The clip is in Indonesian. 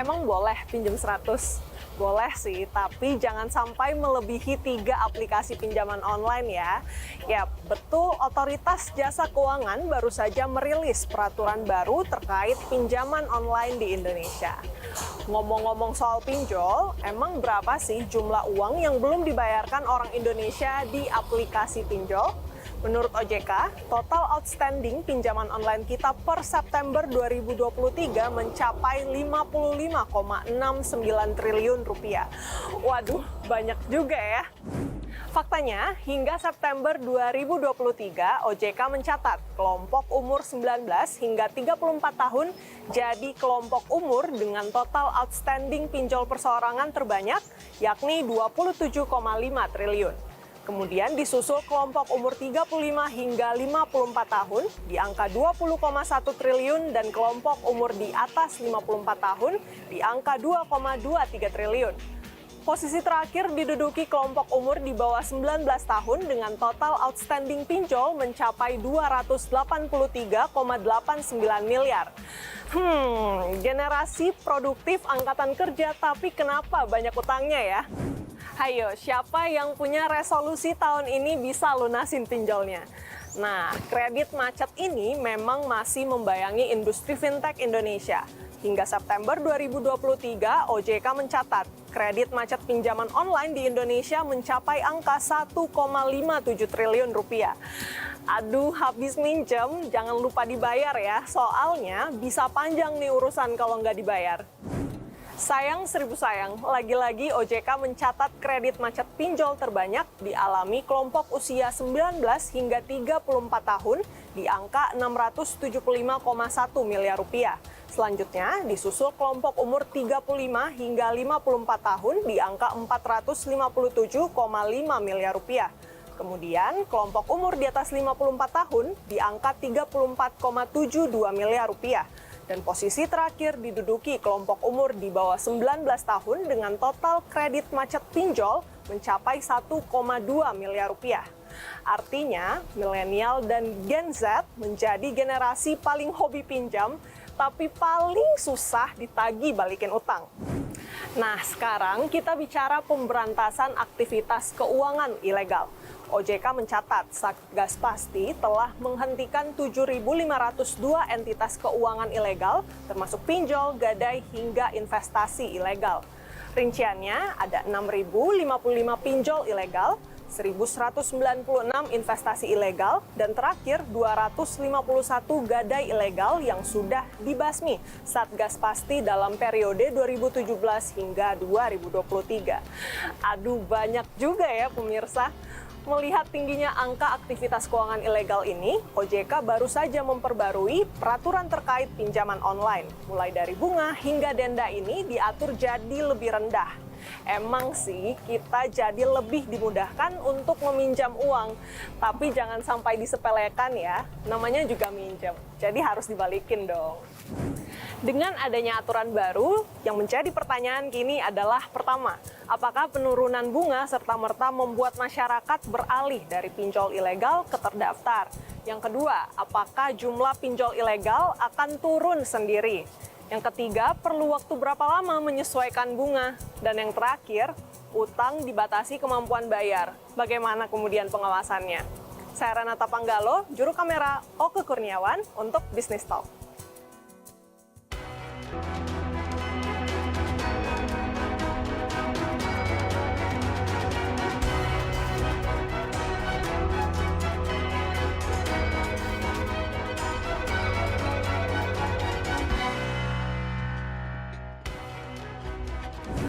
emang boleh pinjam 100? Boleh sih, tapi jangan sampai melebihi 3 aplikasi pinjaman online ya. Ya, betul, Otoritas Jasa Keuangan baru saja merilis peraturan baru terkait pinjaman online di Indonesia. Ngomong-ngomong soal pinjol, emang berapa sih jumlah uang yang belum dibayarkan orang Indonesia di aplikasi pinjol? Menurut OJK, total outstanding pinjaman online kita per September 2023 mencapai 55,69 triliun rupiah. Waduh, banyak juga ya. Faktanya, hingga September 2023, OJK mencatat kelompok umur 19 hingga 34 tahun jadi kelompok umur dengan total outstanding pinjol perseorangan terbanyak, yakni 27,5 triliun. Kemudian disusul kelompok umur 35 hingga 54 tahun di angka 20,1 triliun dan kelompok umur di atas 54 tahun di angka 2,23 triliun. Posisi terakhir diduduki kelompok umur di bawah 19 tahun dengan total outstanding pinjol mencapai 283,89 miliar. Generasi produktif angkatan kerja, tapi kenapa banyak utangnya ya? Hayo, siapa yang punya resolusi tahun ini bisa lunasin pinjolnya? Nah, kredit macet ini memang masih membayangi industri fintech Indonesia. Hingga September 2023, OJK mencatat kredit macet pinjaman online di Indonesia mencapai angka 1,57 triliun rupiah. Aduh, habis minjem, jangan lupa dibayar ya, soalnya bisa panjang nih urusan kalau nggak dibayar. Sayang seribu sayang, lagi-lagi OJK mencatat kredit macet pinjol terbanyak dialami kelompok usia 19 hingga 34 tahun di angka 675,1 miliar rupiah. Selanjutnya disusul kelompok umur 35 hingga 54 tahun di angka 457,5 miliar rupiah. Kemudian kelompok umur di atas 54 tahun di angka 34,72 miliar rupiah. Dan posisi terakhir diduduki kelompok umur di bawah 19 tahun dengan total kredit macet pinjol mencapai 1,2 miliar rupiah. Artinya, milenial dan Gen Z menjadi generasi paling hobi pinjam, tapi paling susah ditagih balikin utang. Nah, sekarang kita bicara pemberantasan aktivitas keuangan ilegal. OJK mencatat Satgas Pasti telah menghentikan 7.502 entitas keuangan ilegal, termasuk pinjol, gadai, hingga investasi ilegal. Rinciannya ada 6.055 pinjol ilegal, 1.196 investasi ilegal, dan terakhir 251 gadai ilegal yang sudah dibasmi Satgas Pasti dalam periode 2017 hingga 2023. Aduh, banyak juga ya pemirsa. Melihat tingginya angka aktivitas keuangan ilegal ini, OJK baru saja memperbarui peraturan terkait pinjaman online. Mulai dari bunga hingga denda ini diatur jadi lebih rendah. Emang sih kita jadi lebih dimudahkan untuk meminjam uang, tapi jangan sampai disepelekan ya, namanya juga minjem, jadi harus dibalikin dong. Dengan adanya aturan baru, yang menjadi pertanyaan kini adalah pertama, apakah penurunan bunga serta-merta membuat masyarakat beralih dari pinjol ilegal ke terdaftar? Yang kedua, apakah jumlah pinjol ilegal akan turun sendiri? Yang ketiga, perlu waktu berapa lama menyesuaikan bunga? Dan yang terakhir, utang dibatasi kemampuan bayar. Bagaimana kemudian pengawasannya? Saya Renata Panggalo, juru kamera Oke Kurniawan untuk Business Talk.